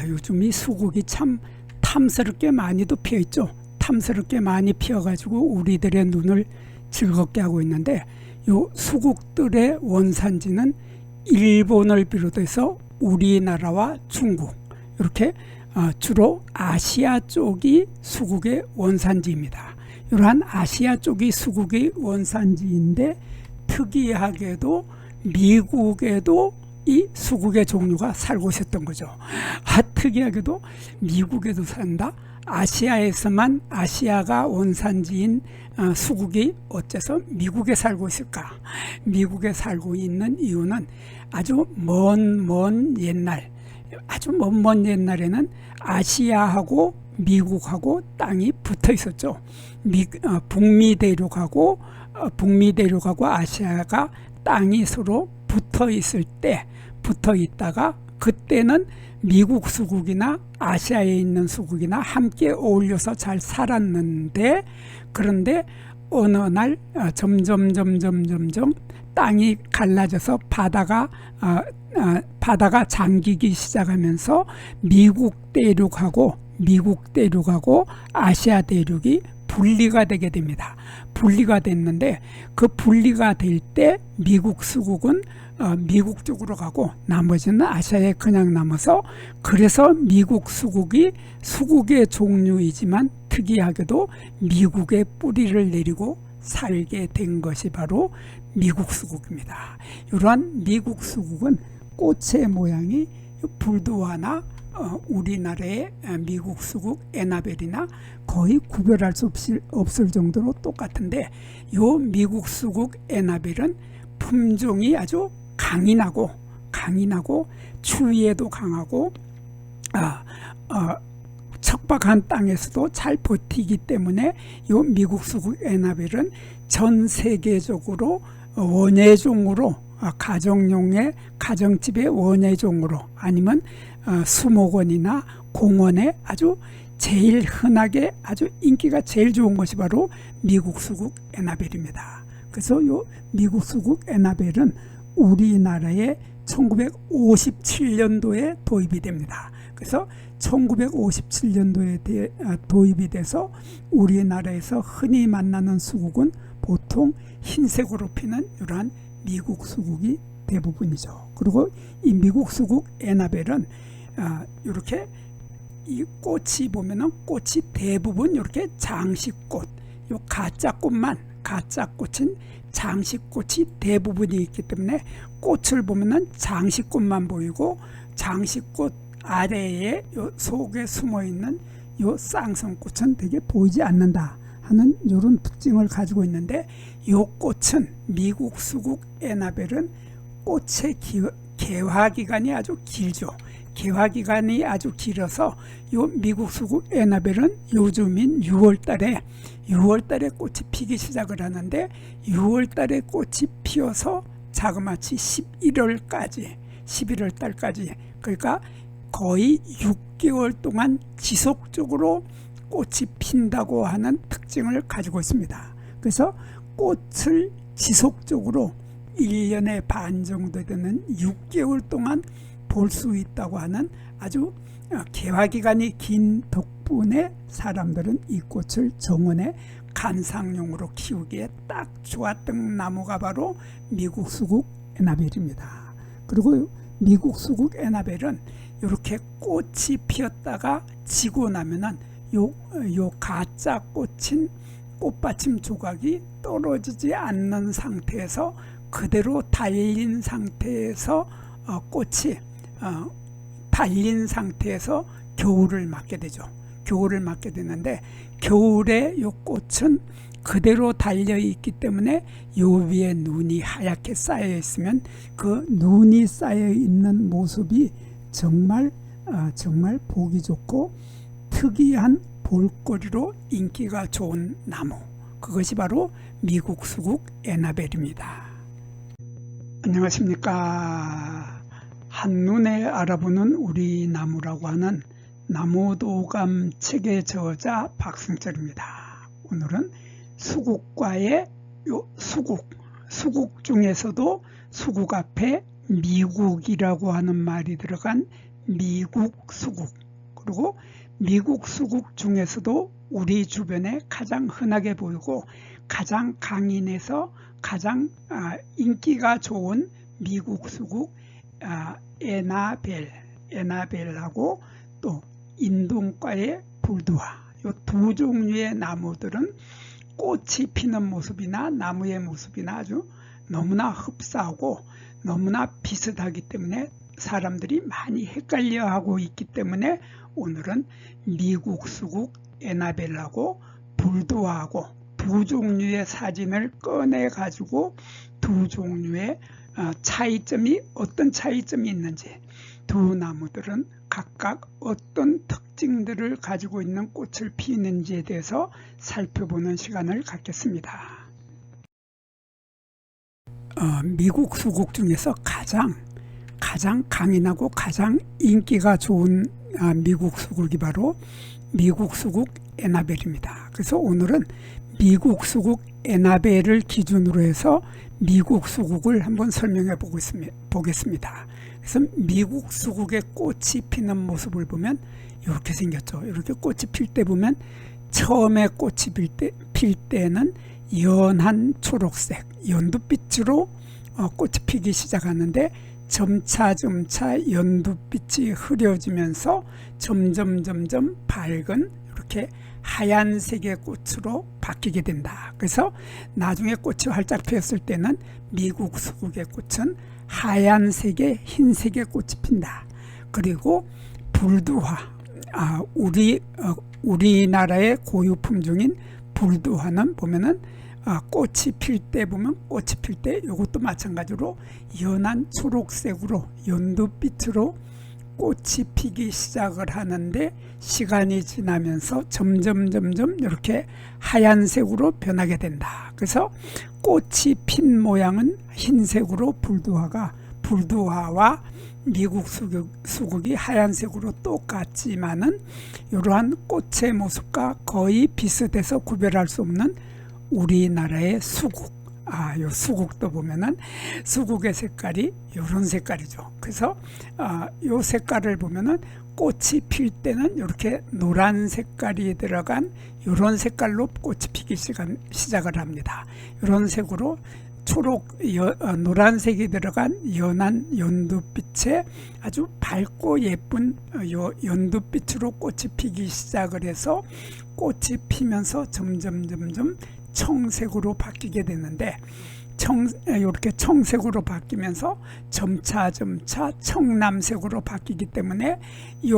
요즘 이 수국이 참 탐스럽게 많이도 피어 있죠. 탐스럽게 많이 피어가지고 우리들의 눈을 즐겁게 하고 있는데, 요 수국들의 원산지는 일본을 비롯해서 우리나라와 중국, 이렇게 주로 아시아 쪽이 수국의 원산지입니다. 이러한 아시아 쪽이 수국의 원산지인데, 특이하게도 미국에도 이 수국의 종류가 살고 있었던 거죠. 특이하게도 미국에도 산다. 아시아에서만, 아시아가 원산지인 수국이 어째서 미국에 살고 있을까? 미국에 살고 있는 이유는 아주 먼 옛날, 아주 먼 옛날에는 아시아하고 미국하고 땅이 붙어 있었죠. 북미 대륙하고 아시아가 땅이 서로 붙어 있을 때, 붙어 있다가 그때는 미국 수국이나 아시아에 있는 수국이나 함께 어울려서 잘 살았는데, 그런데 어느 날 점점 땅이 갈라져서 바다가 잠기기 시작하면서 미국 대륙하고 아시아 대륙이 분리가 되게 됩니다. 분리가 됐는데, 그 분리가 될 때 미국 수국은 미국 쪽으로 가고 나머지는 아시아에 그냥 남아서, 그래서 미국 수국이 수국의 종류이지만 특이하게도 미국의 뿌리를 내리고 살게 된 것이 바로 미국 수국입니다. 이러한 미국 수국은 꽃의 모양이 불두화나 우리나라의 미국 수국 에나벨이나 거의 구별할 수 없을 정도로 똑같은데, 요 미국 수국 에나벨은 품종이 아주 강인하고 추위에도 강하고 척박한 땅에서도 잘 버티기 때문에 요 미국 수국 에나벨은 전 세계적으로 원예종으로, 가정용의 가정집의 원예종으로, 아니면 수목원이나 공원에 아주 제일 흔하게 아주 인기가 제일 좋은 것이 바로 미국 수국 에나벨입니다. 그래서 이 미국 수국 에나벨은 우리나라에 1957년도에 도입이 됩니다. 그래서 1957년도에 도입이 돼서 우리나라에서 흔히 만나는 수국은 보통 흰색으로 피는 이러한 미국 수국이 대부분이죠. 그리고 이 미국 수국 에나벨은 이렇게 이 꽃이 보면은 꽃이 대부분 이렇게 장식꽃, 요 가짜 꽃은 장식꽃이 대부분이 있기 때문에 꽃을 보면은 장식꽃만 보이고, 장식꽃 아래에 요 속에 숨어 있는 요 쌍성꽃은 되게 보이지 않는다 하는 이런 특징을 가지고 있는데, 요 꽃은 미국 수국 에나벨은 꽃의 개화기간이 아주 길죠. 개화기간이 아주 길어서 요 미국 수국 에나벨은 요즘인 6월달에 꽃이 피기 시작을 하는데, 6월달에 꽃이 피어서 자그마치 11월달까지, 그러니까 거의 6개월 동안 지속적으로 꽃이 핀다고 하는 특징을 가지고 있습니다. 그래서 꽃을 지속적으로 1년의 반 정도 되는 6개월 동안 볼 수 있다고 하는 아주 개화기간이 긴 덕분에 사람들은 이 꽃을 정원의 관상용으로 키우기에 딱 좋았던 나무가 바로 미국 수국 에나벨입니다. 그리고 미국 수국 에나벨은 이렇게 꽃이 피었다가 지고 나면은 요 가짜 꽃인 꽃받침 조각이 떨어지지 않는 상태에서 그대로 달린 상태에서 꽃이 달린 상태에서 겨울을 맞게 되죠. 겨울을 맞게 되는데, 겨울에 이 꽃은 그대로 달려 있기 때문에 요 위에 눈이 하얗게 쌓여 있으면 그 눈이 쌓여 있는 모습이 정말 보기 좋고 특이한 볼거리로 인기가 좋은 나무, 그것이 바로 미국 수국 에나벨입니다. 안녕하십니까. 한눈에 알아보는 우리 나무라고 하는 나무도감 책의 저자 박승철입니다. 오늘은 수국과의 수국 중에서도 수국 앞에 미국이라고 하는 말이 들어간 미국 수국, 그리고 미국 수국 중에서도 우리 주변에 가장 흔하게 보이고 가장 강인해서 가장 인기가 좋은 미국 수국 에나벨하고 또 인동과의 불두화, 이 두 종류의 나무들은 꽃이 피는 모습이나 나무의 모습이나 아주 너무나 흡사하고 너무나 비슷하기 때문에 사람들이 많이 헷갈려하고 있기 때문에 오늘은 미국 수국 에나벨하고 불두화하고 두 종류의 사진을 꺼내 가지고 두 종류의 차이점이 어떤 차이점이 있는지, 두 나무들은 각각 어떤 특징들을 가지고 있는 꽃을 피우는지에 대해서 살펴보는 시간을 갖겠습니다. 미국 수국 중에서 가장 강인하고 가장 인기가 좋은 미국 수국이 바로 미국 수국 에나벨입니다. 그래서 오늘은 미국 수국 에나벨을 기준으로 해서 미국 수국을 한번 설명해 보겠습니다. 그래서 미국 수국의 꽃이 피는 모습을 보면 이렇게 생겼죠. 이렇게 꽃이 필 때 보면 처음에 꽃이 필 때는 연한 초록색, 연두빛으로 꽃이 피기 시작하는데 점차 연두빛이 흐려지면서 점점 밝은 이렇게 하얀색의 꽃으로 바뀌게 된다. 그래서 나중에 꽃이 활짝 피었을 때는 미국 수국의 꽃은 하얀색의 흰색의 꽃이 핀다. 그리고 불두화, 우리나라의 고유 품종인 불두화는 보면은 꽃이 필 때 보면 꽃이 필 때 이것도 마찬가지로 연한 초록색으로 연두빛으로 꽃이 피기 시작을 하는데 시간이 지나면서 점점 이렇게 하얀색으로 변하게 된다. 그래서 꽃이 핀 모양은 흰색으로 불두화와 미국 수국이 하얀색으로 똑같지만은 이러한 꽃의 모습과 거의 비슷해서 구별할 수 없는 우리나라의 수국. 요 수국도 보면은 수국의 색깔이 이런 색깔이죠. 그래서 요 색깔을 보면은 꽃이 필 때는 이렇게 노란 색깔이 들어간 이런 색깔로 꽃이 피기 시작을 합니다. 이런 색으로 노란색이 들어간 연한 연두빛에 아주 밝고 예쁜 연두빛으로 꽃이 피기 시작을 해서 꽃이 피면서 점점 청색으로 바뀌게 되는데 이렇게 청색으로 바뀌면서 점차 청남색으로 바뀌기 때문에 이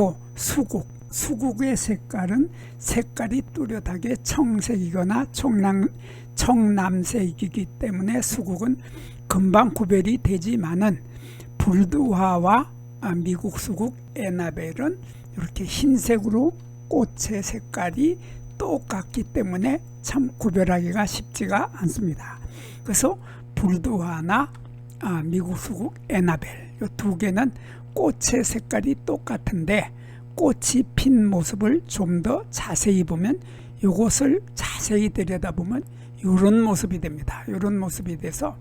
수국의 색깔이 뚜렷하게 청색이거나 청남색이기 때문에 수국은 금방 구별이 되지만은 불두화와 미국 수국 에나벨은 이렇게 흰색으로 꽃의 색깔이 똑같기 때문에 참 구별하기가 쉽지가 않습니다. 그래서 불두화나 미국 수국 에나벨 이 두 개는 꽃의 색깔이 똑같은데 꽃이 핀 모습을 좀 더 자세히 보면 이것을 자세히 들여다보면 이런 모습이 됩니다. 이런 모습이 돼서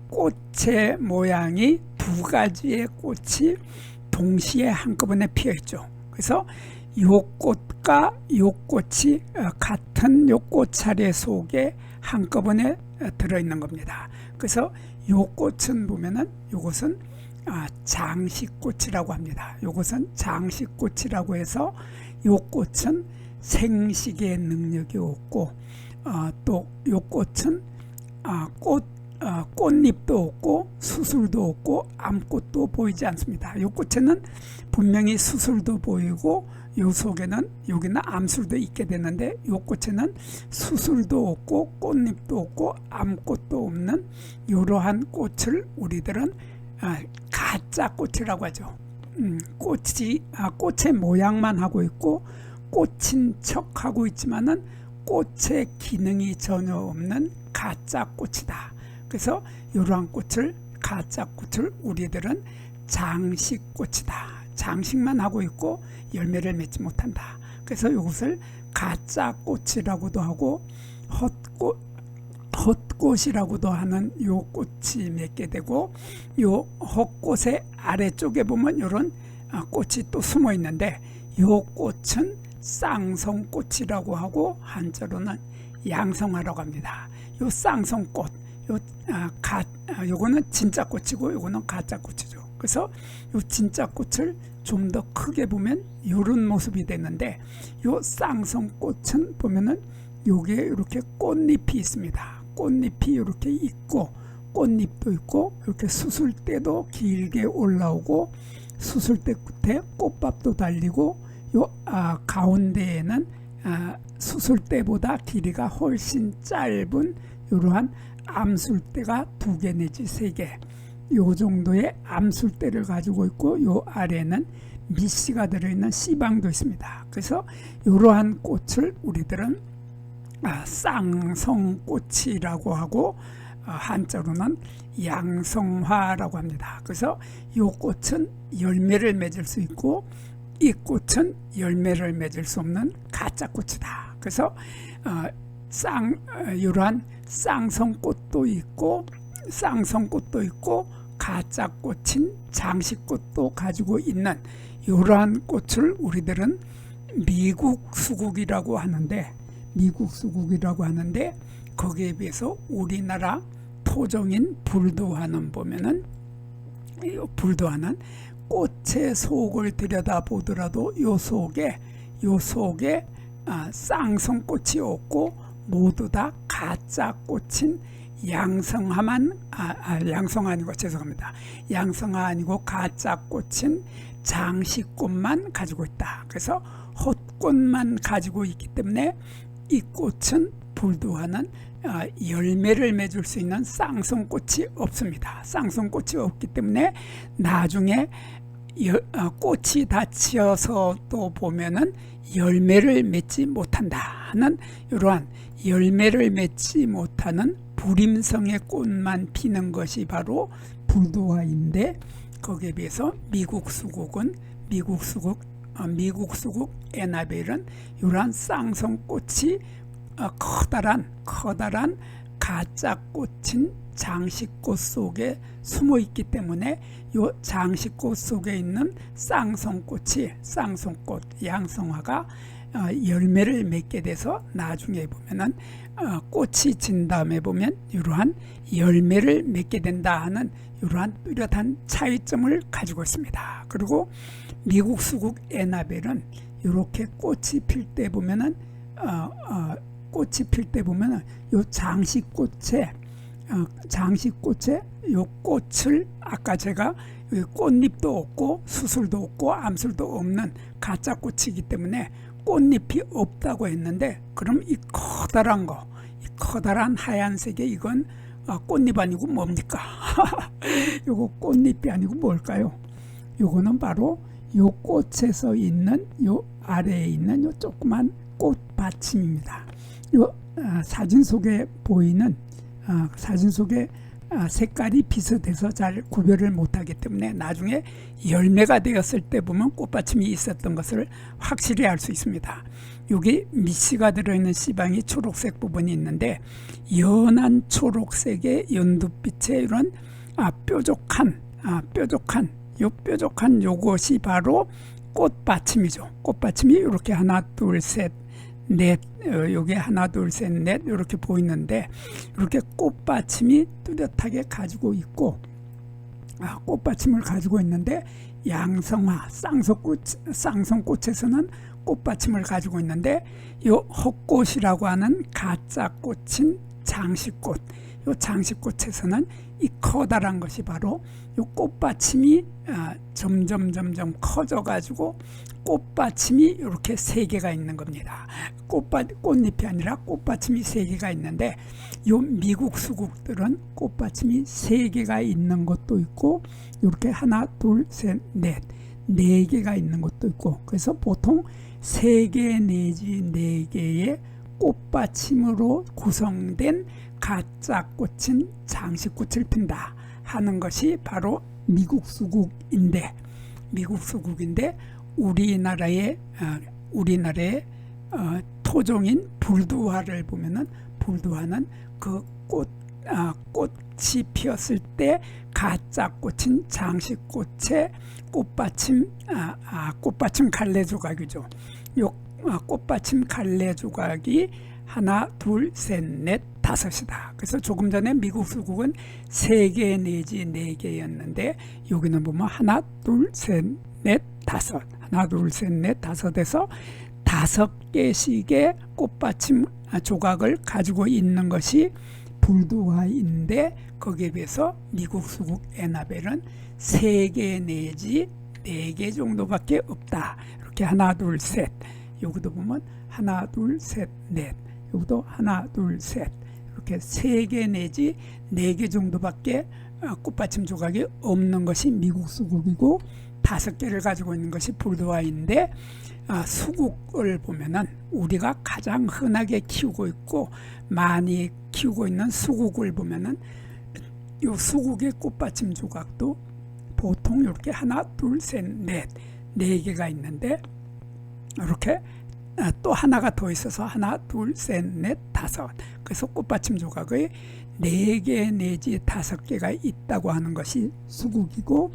꽃의 모양이 두 가지의 꽃이 동시에 한꺼번에 피어 있죠. 그래서 요 꽃과 요 꽃이 같은 요 꽃차례 속에 한꺼번에 들어있는 겁니다. 그래서 요 꽃은 보면은 요것은 장식꽃이라고 합니다. 요것은 장식꽃이라고 해서 요 꽃은 생식의 능력이 없고 또 요 꽃은 꽃잎도 없고 수술도 없고 암꽃도 보이지 않습니다. 요 꽃에는 분명히 수술도 보이고 요 속에는 여기는 암술도 있게 되는데 요 꽃에는 수술도 없고 꽃잎도 없고 암꽃도 없는 이러한 꽃을 우리들은 가짜 꽃이라고 하죠. 꽃의 모양만 하고 있고 꽃인 척 하고 있지만은 꽃의 기능이 전혀 없는 가짜 꽃이다. 그래서 이러한 가짜 꽃을 우리들은 장식꽃이다. 장식만 하고 있고 열매를 맺지 못한다. 그래서 이것을 가짜 꽃이라고도 하고 헛꽃이라고도 하는 요 꽃이 맺게 되고, 요 헛꽃의 아래쪽에 보면 이런 꽃이 또 숨어 있는데, 요 꽃은 쌍성꽃이라고 하고 한자로는 양성화라고 합니다. 요 쌍성꽃, 요거는 진짜 꽃이고 요거는 가짜 꽃이죠. 그래서 요 진짜 꽃을 좀 더 크게 보면 요런 모습이 되는데, 요 쌍성꽃은 보면은 요게 이렇게 꽃잎이 있습니다. 꽃잎이 이렇게 있고, 꽃잎도 있고, 이렇게 수술대도 길게 올라오고, 수술대 끝에 꽃밥도 달리고, 요 가운데에는 수술대보다 길이가 훨씬 짧은 이러한 암술대가 2개 내지 3개, 요 정도의 암술대를 가지고 있고, 요 아래는 밑씨가 들어있는 씨방도 있습니다. 그래서 이러한 꽃을 우리들은 쌍성꽃이라고 하고, 한자로는 양성화라고 합니다. 그래서 이 꽃은 열매를 맺을 수 있고, 이 꽃은 열매를 맺을 수 없는 가짜 꽃이다. 그래서 이러한 쌍성꽃도 있고 가짜 꽃인 장식꽃도 가지고 있는 이러한 꽃을 우리들은 미국수국이라고 하는데, 거기에 비해서 우리나라 토종인 불도화는 보면은, 불도화는 꽃의 속을 들여다보더라도 요 속에 쌍성꽃이 없고 모두 다 가짜 꽃인 양성화 아니고 가짜 꽃인 장식꽃만 가지고 있다. 그래서 헛꽃만 가지고 있기 때문에 이 꽃은, 불도화는 열매를 맺을 수 있는 쌍성꽃이 없습니다. 쌍성꽃이 없기 때문에 나중에 꽃이 닫혀서 또 보면은 열매를 맺지 못한다 하는, 이러한 열매를 맺지 못하는 불임성의 꽃만 피는 것이 바로 불도화인데, 거기에 비해서 미국수국 에나벨은 이러한 쌍성꽃이 커다란 가짜 꽃인 장식꽃 속에 숨어 있기 때문에, 이 장식꽃 속에 있는 쌍성꽃, 양성화가 열매를 맺게 돼서 나중에 보면은 꽃이 진 다음에 보면 이러한 열매를 맺게 된다 하는 이러한 뚜렷한 차이점을 가지고 있습니다. 그리고 미국수국 에나벨은 이렇게 꽃이 필 때 보면은 요 장식꽃에 요 꽃을, 아까 제가 꽃잎도 없고 수술도 없고 암술도 없는 가짜 꽃이기 때문에 꽃잎이 없다고 했는데, 그럼 이 커다란 하얀색의 이건 꽃잎 아니고 뭡니까? 요거 꽃잎이 아니고 뭘까요? 요거는 바로 요 꽃에서 있는 요 아래에 있는 요 조그만 꽃받침입니다. 요 사진 속에 보이는 색깔이 비슷해서 잘 구별을 못하기 때문에 나중에 열매가 되었을 때 보면 꽃받침이 있었던 것을 확실히 알 수 있습니다. 여기 밑씨가 들어있는 씨방이 초록색 부분이 있는데, 연한 초록색의 연두빛의 이런 뾰족한 요것이 바로 꽃받침이죠. 꽃받침이 이렇게 하나 둘 셋 넷, 요게 하나 둘 셋 넷 이렇게 보이는데, 이렇게 꽃받침이 뚜렷하게 가지고 있고, 꽃받침을 가지고 있는데, 양성화 쌍성꽃에서는 꽃받침을 가지고 있는데, 요 헛꽃이라고 하는 가짜 꽃인 장식꽃, 요 장식꽃에서는 이 커다란 것이 바로 요 꽃받침이 점점 커져 가지고 꽃받침이 이렇게 3개가 있는 겁니다. 꽃잎이 아니라 꽃받침이 3개가 있는데, 요 미국 수국들은 꽃받침이 3개가 있는 것도 있고, 이렇게 하나 둘 셋 넷 4개가 있는 것도 있고, 그래서 보통 3개 내지 4개의 꽃받침으로 구성된 가짜 꽃인 장식꽃을 핀다 하는 것이 바로 미국 수국인데, 토종인 불두화를 보면은 보르도아는 그 꽃이 피었을 때 가짜 꽃인 장식꽃의 꽃받침 갈래 조각이죠. 요 꽃받침 갈래 조각이 하나, 둘, 셋, 넷, 다섯이다. 그래서 조금 전에 미국 수국은 3개 내지 4개였는데 여기는 보면 하나, 둘, 셋, 넷, 다섯. 하나, 둘, 셋, 넷, 다섯에서 5개씩의 꽃받침 조각을 가지고 있는 것이 불두화인데 거기에 비해서 미국 수국 에나벨은 3개 내지 4개 정도밖에 없다. 이렇게 하나, 둘, 셋. 여기도 보면 하나, 둘, 셋, 넷. 여기도 하나, 둘, 셋. 이렇게 3개 내지 4개 정도밖에 꽃받침 조각이 없는 것이 미국 수국이고 5개를 가지고 있는 것이 불두화인데 수국을 보면은 우리가 가장 흔하게 키우고 있고 많이 키우고 있는 수국을 보면은 이 수국의 꽃받침 조각도 보통 이렇게 하나, 둘, 셋, 넷, 4개가 있는데 이렇게 또 하나가 더 있어서 하나, 둘, 셋, 넷, 다섯. 그래서 꽃받침 조각의 4개 내지 5개가 있다고 하는 것이 수국이고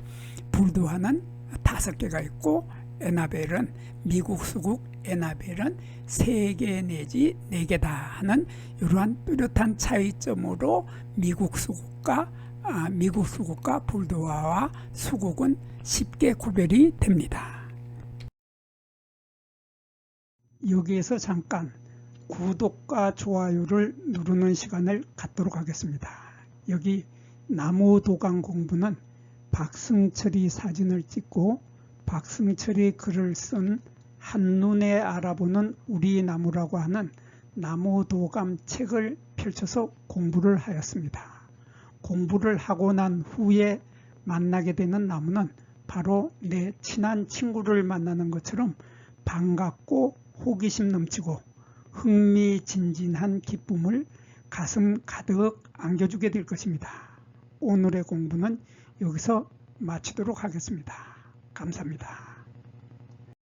불두화는 5개가 있고 에나벨은 미국 수국 에나벨은 3개 내지 4개다 하는 이러한 뚜렷한 차이점으로 미국 수국과 불두화와 수국은 쉽게 구별이 됩니다. 여기에서 잠깐 구독과 좋아요를 누르는 시간을 갖도록 하겠습니다. 여기 나무 도감 공부는 박승철이 사진을 찍고 박승철이 글을 쓴 한눈에 알아보는 우리 나무라고 하는 나무 도감 책을 펼쳐서 공부를 하였습니다. 공부를 하고 난 후에 만나게 되는 나무는 바로 내 친한 친구를 만나는 것처럼 반갑고 호기심 넘치고 흥미진진한 기쁨을 가슴 가득 안겨주게 될 것입니다. 오늘의 공부는 여기서 마치도록 하겠습니다. 감사합니다.